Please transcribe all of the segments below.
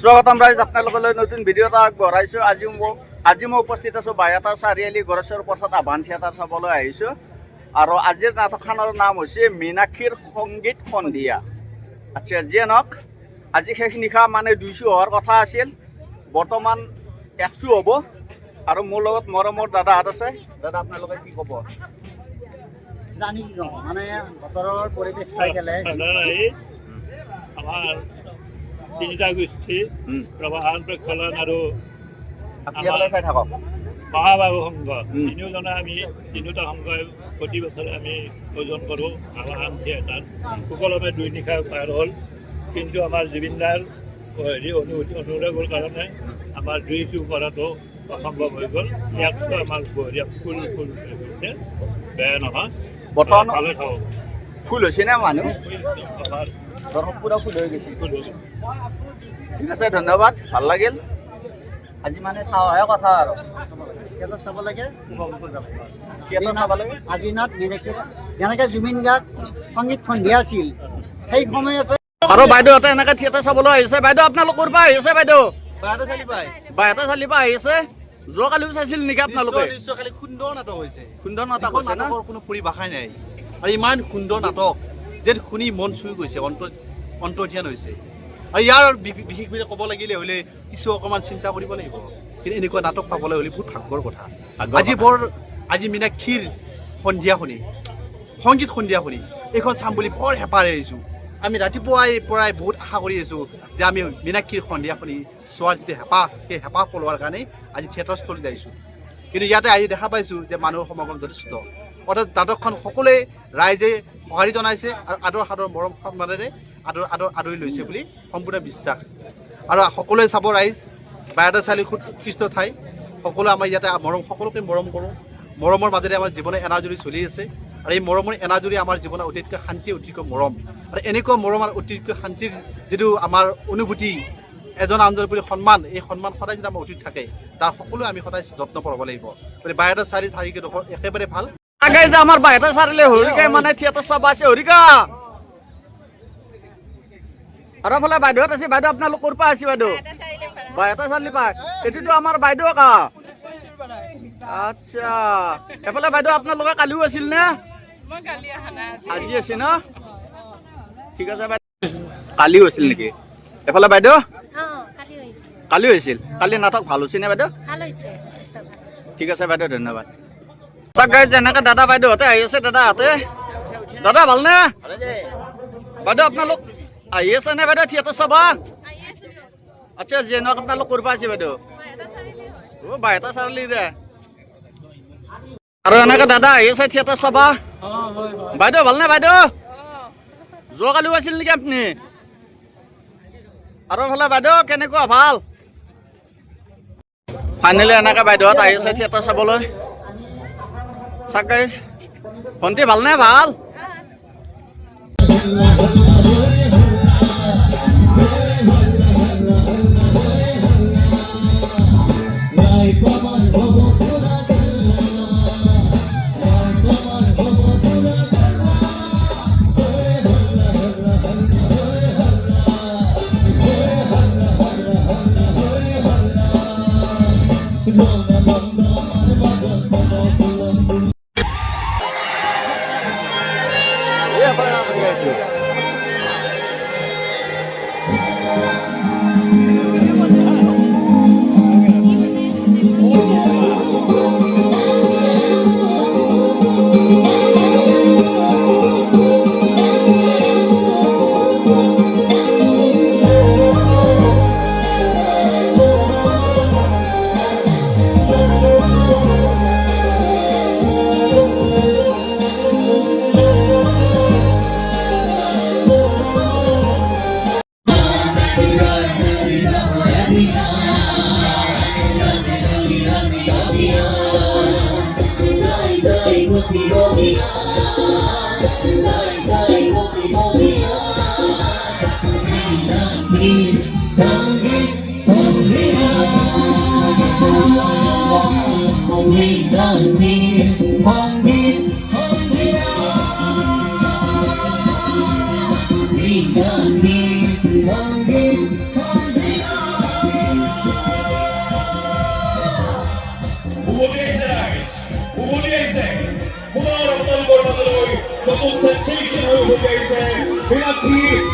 স্বাগতম ৰাইজ, আপোনালোকলৈ নতুন ভিডিঅ' এটা আগবঢ়াইছোঁ। আজি মই উপস্থিত আছোঁ বাইহাটা চাৰিআলি গড়েশ্বৰ পথত আভান থিয়েটাৰ চাবলৈ আহিছোঁ। আৰু আজিৰ নাটকখনৰ নাম হৈছে মীনাক্ষীৰ সংগীত সন্ধিয়া। আচ্ছা, যিয়ে নহওক, আজি শেষ নিশা মানে 200 হোৱাৰ কথা আছিল, বৰ্তমান 100 হ'ব। আৰু মোৰ লগত মৰমৰ দাদাহঁত আছে। দাদা, আপোনালোকে কি ক'ব? জানি কি ক'ম মানে বতৰৰ পৰিৱেশ চাই পেলাই আমাৰ তিনিটা গোষ্ঠী প্ৰবাহন প্ৰক্ষলন আৰু চাই থাকক মহাবাহু সংঘ, তিনিওজনে আমি তিনিওটা সংঘই প্ৰতি বছৰে আমি আয়োজন কৰোঁ আৱাহন থিয়েটাৰ। সুকলমে 2 নিশা পাৰ হ'ল, কিন্তু আমাৰ জুবিনদাৰ অনুৰোধৰ কাৰণে আমাৰ 2টো কৰাটো অসম্ভৱ হৈ গ'ল। 100 আমাৰ বঢ়িয়া ফুল বেয়া নহয়, বৰ্তমান ভালে খাওঁ। ফুল হৈছে নে মানুহ? আমাৰ দৰ্শক পুৰা ফুল হৈ গৈছে। ঠিক আছে, ধন্যবাদ, ভাল লাগিল। আজি মানে চাওঁহে কথা আৰু থিয়েটাৰ চাব লাগে, থিয়েটাৰ চাব লাগে। আজি নাট যেনেকৈ জুবিন গাৰ্গ সংগীত সন্ধিয়া আছিল, সেই সময়তে আৰু বাইদেউহঁতে এনেকৈ থিয়েটাৰ চাবলৈ আহিছে। বাইদেউ, আপোনালোক ক'ৰ পৰা আহিছে? বাইদেউ বাইহাটা চাৰিআলিৰ পৰা আহিছে। যোৱাকালিও চাইছিল নেকি আপোনালোকে? কালি সুন্দৰ নাটক হৈছে, সুন্দৰ নাটক হৈছে না? নাটকৰ কোনো পৰিভাষাই নাই। আৰু ইমান সুন্দৰ নাটক যেন শুনি মন চুই গৈছে, অন্তৰ্ধান হৈছে। আৰু ইয়াৰ বিশেষভাৱে ক'ব লাগিলে হ'লে কিছু অকণমান চিন্তা কৰিব লাগিব। কিন্তু এনেকুৱা নাটক পাবলৈ হ'লে বহুত ভাগ্যৰ কথা। আজি মীনাক্ষীৰ সন্ধিয়া শুনি, সংগীত সন্ধিয়া শুনি এইখন চাম বুলি বৰ হেঁপাহ আহিছোঁ। আমি ৰাতিপুৱাই পৰাই বহুত আশা কৰি আছোঁ যে আমি মীনাক্ষীৰ সন্ধিয়া শুনি চোৱাৰ যিটো হেঁপাহ, সেই হেঁপাহ পলোৱাৰ কাৰণে আজি থিয়েটাৰস্থলীত আহিছোঁ। কিন্তু ইয়াতে আহি দেখা পাইছোঁ যে মানুহৰ সমাগম যথেষ্ট। অৰ্থাৎ নাটকখন সকলোৱে ৰাইজে সঁহাৰি জনাইছে আৰু আদৰ মৰম সন্মানেৰে আদৰি লৈছে বুলি সম্পূৰ্ণ বিশ্বাস। আৰু সকলোৱে চাব ৰাইজ, বাইহাটা চাৰিআলি খুব উৎকৃষ্ট ঠাই। সকলোৱে আমাৰ ইয়াতে সকলোকে মৰম কৰোঁ। মৰমৰ মাজেৰে আমাৰ জীৱনে এনাজৰি চলি আছে। আৰু এই মৰমৰ এনাজৰি আমাৰ জীৱনৰ অতিতকৈ শান্তি, অতিতকৈ মৰম। আৰু এনেকুৱা মৰম আৰু অতিতকৈ শান্তিৰ যিটো আমাৰ অনুভূতি, এজন আনজনৰ প্ৰতি সন্মান, এই সন্মান সদায় যদি আমাৰ অতীত থাকে, তাৰ সকলোৱে আমি সদায় যত্ন কৰিব লাগিব। গতিকে বাইহাটা চাৰিআলি ঠাইডোখৰ একেবাৰে ভাল। আগে যে আমাৰ বাইহাটা চাৰিআলি হৰিকা মানে থিয়েটাৰ চাব আছে। হৰিকা আৰু ফালে বাইদেউহঁত আছে। বাইদেউ, আপোনালোক ক'ৰ পৰা আছে? বাইদেউ বাইহাটা চাৰিআলি পৰা। এইটোতো আমাৰ বাইদেউ কা? আচ্ছা, এফালে বাইদেউ আপোনালোকে কালিও আছিল নে? আজি আছে ন? ঠিক আছে বাইদেউ, কালিও আছিল নেকি? এফালে বাইদেউ কালি হৈছিল। কালি নাটক ভাল হৈছে নে বাইদেউ? ঠিক আছে বাইদেউ, ধন্যবাদ। চাগাই যেনেকে দাদা বাইদেউহঁতে আহি আছে, দাদাহঁতে দাদা ভালনে? বাইদেউ, আপোনালোক আহি আছে নে বাইদেউ থিয়েটাৰ চাবা? আচ্ছা, যেনক আপোনালোক ক'ৰ পৰা আছে বাইদেউ? অ, বাইহাটা চাৰিআলিৰে। আৰু এনেকে দাদা আহি আছে থিয়েটাৰ চাবা। বাইদেউ ভালনে? বাইদেউ যোৱাকালিও আছিল নেকি আপুনি? আৰু ফালে বাইদেউ কেনেকুৱা? ভাল। ফাইনেলি এনেকে বাইদেউহঁত আহি আছে থিয়েটাৰ চাবলৈ। চাগাই ভণ্টি ভালনে? ভাল।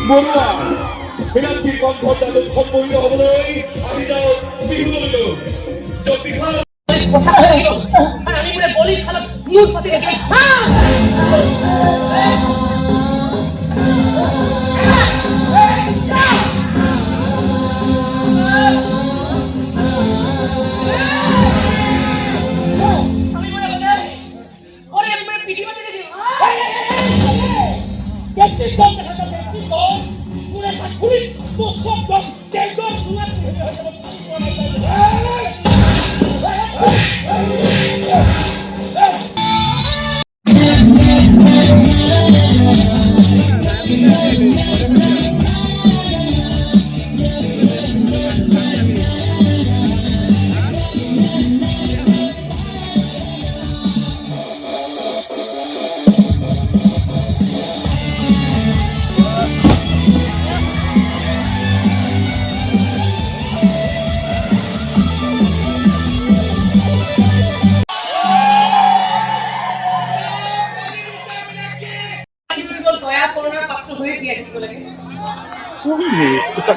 বৰুৱা বিনান্তি কণ্ঠত সম্পূৰ্ণ হ'বলৈ আমি যাওঁ বিহুলৈ জ্যোতিষা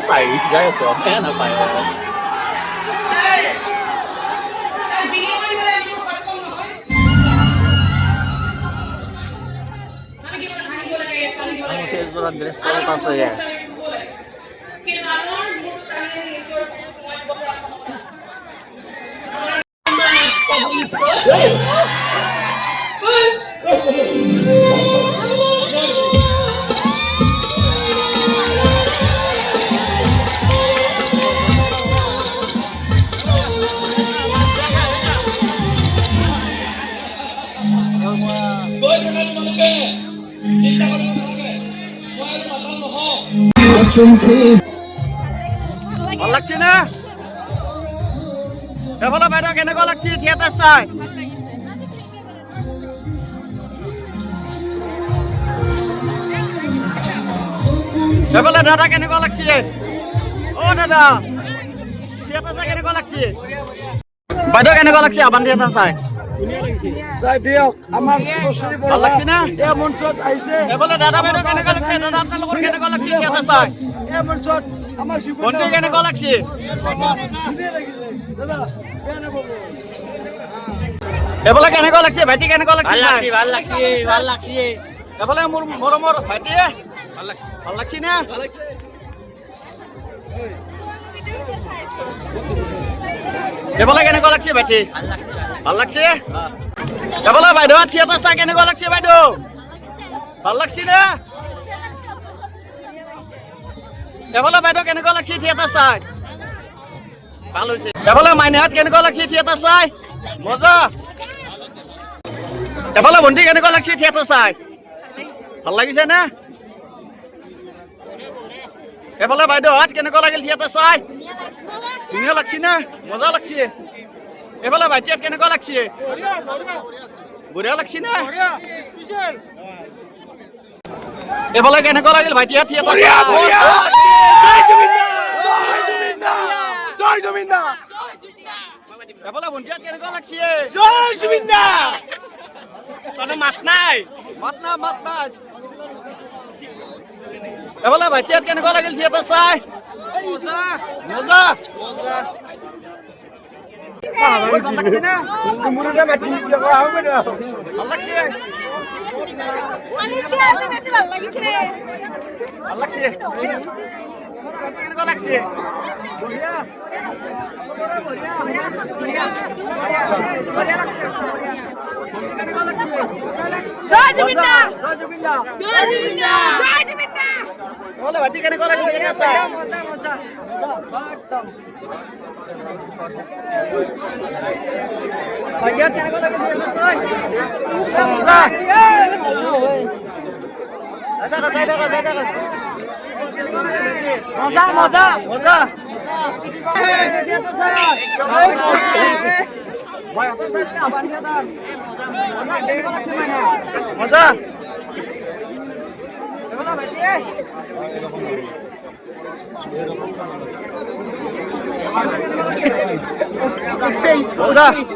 পাই যায় তো বেয়া নাপায় ভাল লাগছে না এফালে বাইদেউ কেনেকুৱা লাগছে থিয়েটাৰ চাই এফালে দাদা কেনেকুৱা লাগছে অ দাদা থিয়েটাৰ চাই কেনেকুৱা লাগছে বাইদেউ কেনেকুৱা লাগছে আবান থিয়েটাৰ চাই চাই দিয়ক আমাৰ ভাল লাগছে না এই মঞ্চত আহিছে এফালে দাদা বাইদেউ কেনেকুৱা লাগছে দাদা আপোনালোকৰ কেনেকুৱা লাগছে থিয়েটাৰ চাই এই মঞ্চত আমাৰ বন্ধু কেনেকুৱা লাগছে এফালে কেনেকুৱা লাগছে ভাইটি কেনেকুৱা লাগছে ভাল লাগছে এফালে মোৰ মৰমৰ ভাইটি ভাল লাগছে না এফালে কেনেকুৱা লাগছে ভাইটি ভাল লাগছে এফালে বাইদেউ থিয়েটাৰ চাই কেনেকুৱা লাগছে বাইদেউ ভাল লাগছে না এফালে বাইদেউ কেনেকুৱা লাগছে থিয়েটাৰ চাই ভাল হৈছে এফালে মাইনাহঁত কেনেকুৱা লাগছে থিয়েটাৰ চাই মজা এফালে ভণ্টি কেনেকুৱা লাগছে থিয়েটাৰ চাই ভাল লাগিছে না এফালে বাইদেউহঁত কেনেকুৱা লাগিল থিয়েটাৰ চাই ধুনীয়া লাগছে না মজা লাগছে এফালে ভাইটিহঁত কেনেকুৱা লাগছে বঢ়িয়া লাগছে না এফালে কেনেকুৱা লাগিল ভাইটিহঁত থিয়েটাৰ এফালে ভণ্টিহঁত কেনেকুৱা লাগছে মাত নাই এফালে ভাইটিহঁত কেনেকুৱা লাগিল থিয়েটাৰ চাই মজা ভাল লাগছে না ভাল লাগছে ভাল লাগছে কেনেকুৱা লাগছে ভাইটি কেনেকুৱা লাগিছে মজা মজা মজা মজা মজা